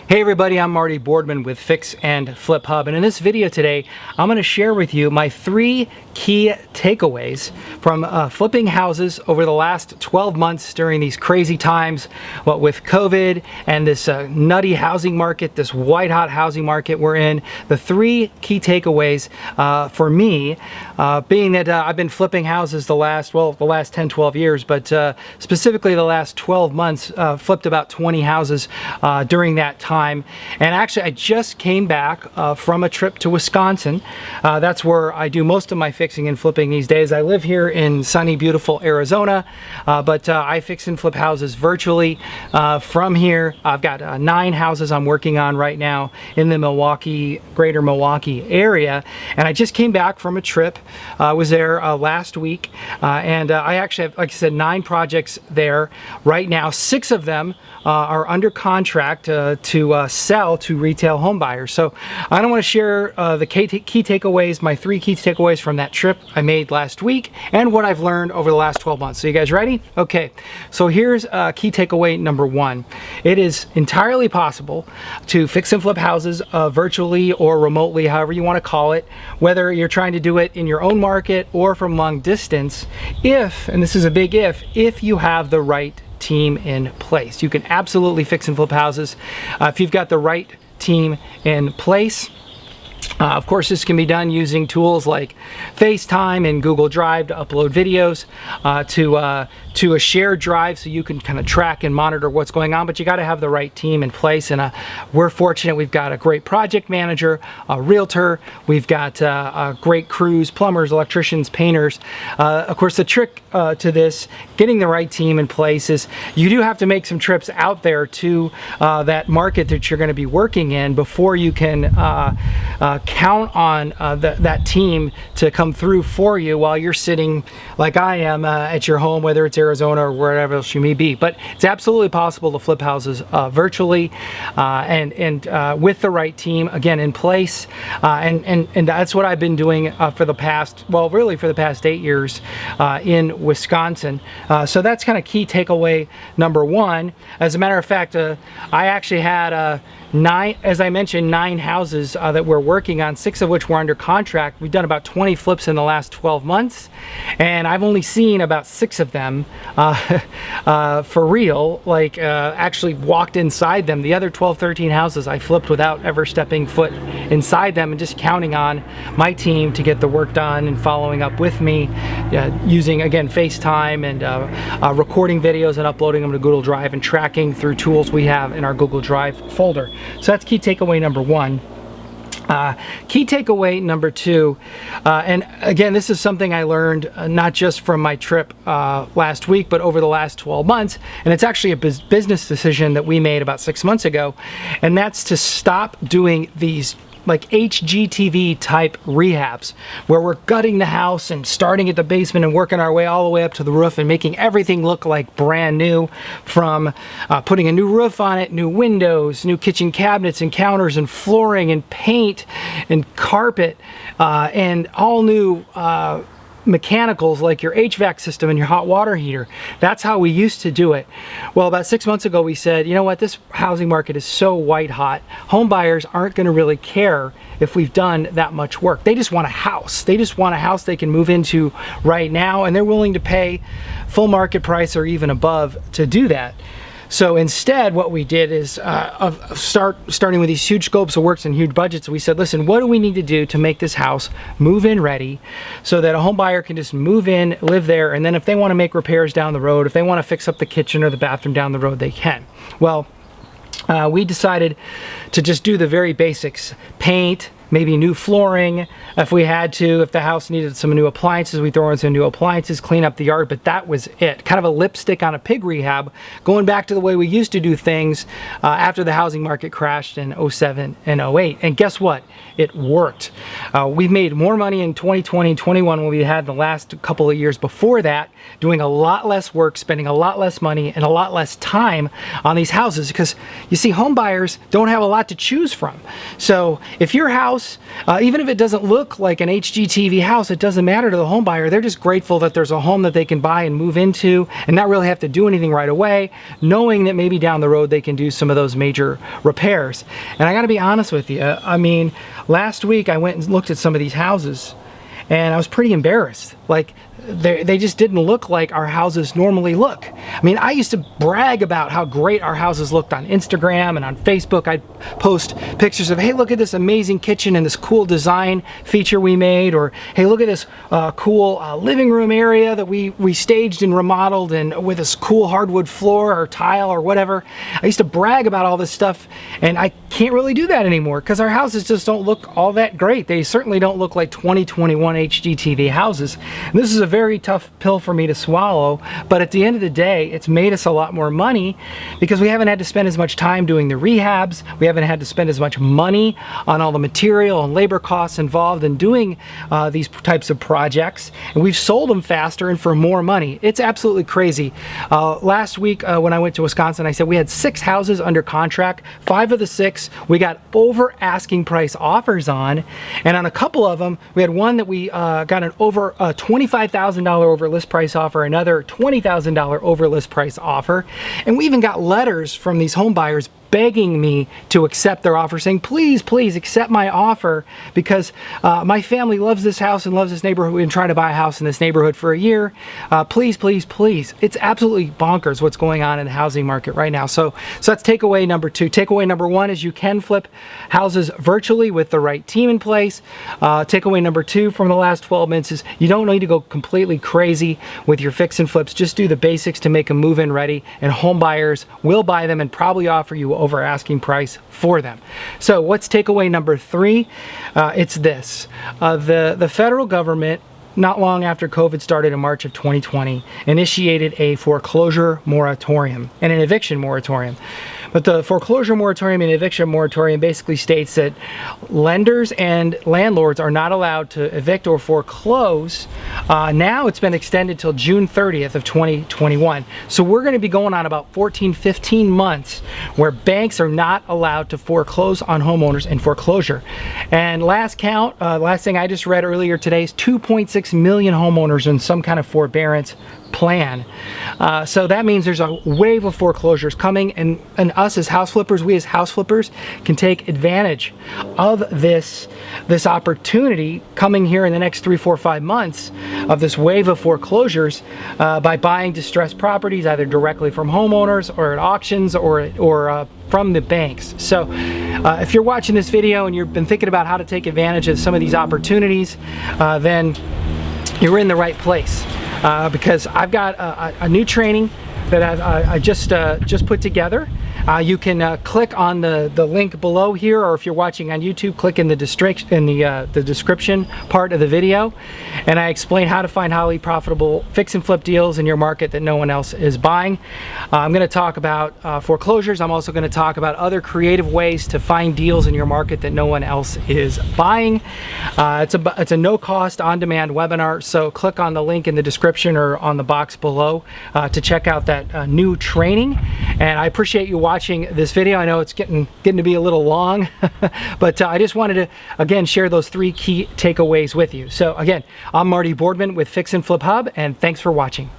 Hey everybody, I'm Marty Boardman with Fix and Flip Hub, and in this video today I'm going to share with you my 3 key takeaways from flipping houses over the last 12 months during these crazy times, what with COVID and this nutty housing market, this white hot housing market we're in. The 3 key takeaways for me, being that I've been flipping houses the last 10-12 years, but specifically the last 12 months, flipped about 20 houses during that time. And actually I just came back from a trip to Wisconsin. That's where I do most of my fixing and flipping these days. I live here in sunny, beautiful Arizona, but I fix and flip houses virtually from here. I've got 9 houses I'm working on right now in the greater Milwaukee area. And I just came back from a trip. I was there last week, and I actually have, like I said, 9 projects there right now. 6 of them are under contract to sell to retail home buyers. So I don't want to share the key takeaways, my 3 key takeaways from that trip I made last week and what I've learned over the last 12 months. So you guys ready? Okay, so here's key takeaway number 1. It is entirely possible to fix and flip houses virtually or remotely, however you want to call it, whether you're trying to do it in your own market or from long distance, if, and this is a big if you have the right team in place. You can absolutely fix and flip houses if you've got the right team in place. Of course, this can be done using tools like FaceTime and Google Drive to upload videos to a shared drive so you can kind of track and monitor what's going on, but you got to have the right team in place. And we're fortunate we've got a great project manager, a realtor, we've got great crews, plumbers, electricians, painters. Of course, the trick to this, getting the right team in place, is you do have to make some trips out there to that market that you're going to be working in before you can count on that team to come through for you while you're sitting like I am at your home, whether it's Arizona or wherever else you may be. But it's absolutely possible to flip houses virtually and with the right team again in place, and that's what I've been doing for the past, well, really for the past 8 years in Wisconsin. So that's kind of key takeaway number 1. As a matter of fact, I actually had 9, as I mentioned, 9 houses that we're working on, 6 of which were under contract. We've done about 20 flips in the last 12 months, and I've only seen about 6 of them for real, like actually walked inside them. The other 12-13 houses I flipped without ever stepping foot inside them and just counting on my team to get the work done and following up with me using, again, FaceTime and recording videos and uploading them to Google Drive and tracking through tools we have in our Google Drive folder. So that's key takeaway number 1. Key takeaway number 2, and again, this is something I learned not just from my trip last week, but over the last 12 months, and it's actually a business decision that we made about 6 months ago, and that's to stop doing these like HGTV type rehabs where we're gutting the house and starting at the basement and working our way all the way up to the roof and making everything look like brand new, from putting a new roof on it, new windows, new kitchen cabinets and counters and flooring and paint and carpet and all new mechanicals like your HVAC system and your hot water heater. That's how we used to do it. Well, about 6 months ago we said, you know what, this housing market is so white hot, home buyers aren't going to really care if we've done that much work. They just want a house. They just want a house they can move into right now, and they're willing to pay full market price or even above to do that. So instead, what we did is starting with these huge scopes of works and huge budgets, we said, listen, what do we need to do to make this house move-in ready so that a home buyer can just move in, live there, and then if they want to make repairs down the road, if they want to fix up the kitchen or the bathroom down the road, they can. Well, we decided to just do the very basics: paint, maybe new flooring if we had to. If the house needed some new appliances, we throw in some new appliances, clean up the yard, but that was it. Kind of a lipstick on a pig rehab, going back to the way we used to do things after the housing market crashed in 07 and 08. And guess what? It worked. We've made more money in 2020 and 21 than we had the last couple of years before that, doing a lot less work, spending a lot less money and a lot less time on these houses, because you see, home buyers don't have a lot to choose from. So if your house house, even if it doesn't look like an HGTV house, it doesn't matter to the home buyer. They're just grateful that there's a home that they can buy and move into and not really have to do anything right away, knowing that maybe down the road they can do some of those major repairs. And I got to be honest with you, I mean, last week I went and looked at some of these houses and I was pretty embarrassed. Like, they just didn't look like our houses normally look. I mean, I used to brag about how great our houses looked on Instagram and on Facebook. I'd post pictures of, hey, look at this amazing kitchen and this cool design feature we made, or hey, look at this cool living room area that we staged and remodeled, and with this cool hardwood floor or tile or whatever. I used to brag about all this stuff, and I can't really do that anymore because our houses just don't look all that great. They certainly don't look like 2021 HGTV houses. And this is a very tough pill for me to swallow, but at the end of the day, it's made us a lot more money because we haven't had to spend as much time doing the rehabs. We haven't had to spend as much money on all the material and labor costs involved in doing these types of projects, and we've sold them faster and for more money. It's absolutely crazy. Last week when I went to Wisconsin, I said we had 6 houses under contract. 5 of the 6 we got over asking price offers on, and on a couple of them we had one that we got an over $25,000 over list price offer, another $20,000 over list price offer, and we even got letters from these home buyers begging me to accept their offer, saying, please, please accept my offer because my family loves this house and loves this neighborhood. We've been trying to buy a house in this neighborhood for a year. Please, please, please. It's absolutely bonkers what's going on in the housing market right now. So that's takeaway number 2. Takeaway number 1 is you can flip houses virtually with the right team in place. Takeaway number 2 from the last 12 months is you don't need to go completely crazy with your fix and flips. Just do the basics to make them move-in ready, and home buyers will buy them and probably offer you over asking price for them. So what's takeaway number 3? It's this. The federal government, not long after COVID started in March of 2020, initiated a foreclosure moratorium and an eviction moratorium. But the foreclosure moratorium and eviction moratorium basically states that lenders and landlords are not allowed to evict or foreclose. Now it's been extended till June 30th of 2021. So we're going to be going on about 14-15 months where banks are not allowed to foreclose on homeowners in foreclosure. And last count, last thing I just read earlier today is 2.6 million homeowners in some kind of forbearance plan. So that means there's a wave of foreclosures coming, and us as house flippers, we as house flippers can take advantage of this opportunity coming here in the next 3, 4, 5 months of this wave of foreclosures by buying distressed properties either directly from homeowners or at auctions or from the banks. So if you're watching this video and you've been thinking about how to take advantage of some of these opportunities, then you're in the right place. Because I've got a new training that I just put together. You can click on the link below here, or if you're watching on YouTube, click in the description part of the video, and I explain how to find highly profitable fix and flip deals in your market that no one else is buying. I'm going to talk about foreclosures. I'm also going to talk about other creative ways to find deals in your market that no one else is buying. It's a no-cost, on-demand webinar, so click on the link in the description or on the box below to check out that new training. And I appreciate you watching this video. I know it's getting to be a little long, but I just wanted to again share those 3 key takeaways with you. So again, I'm Marty Boardman with Fix and Flip Hub, and thanks for watching.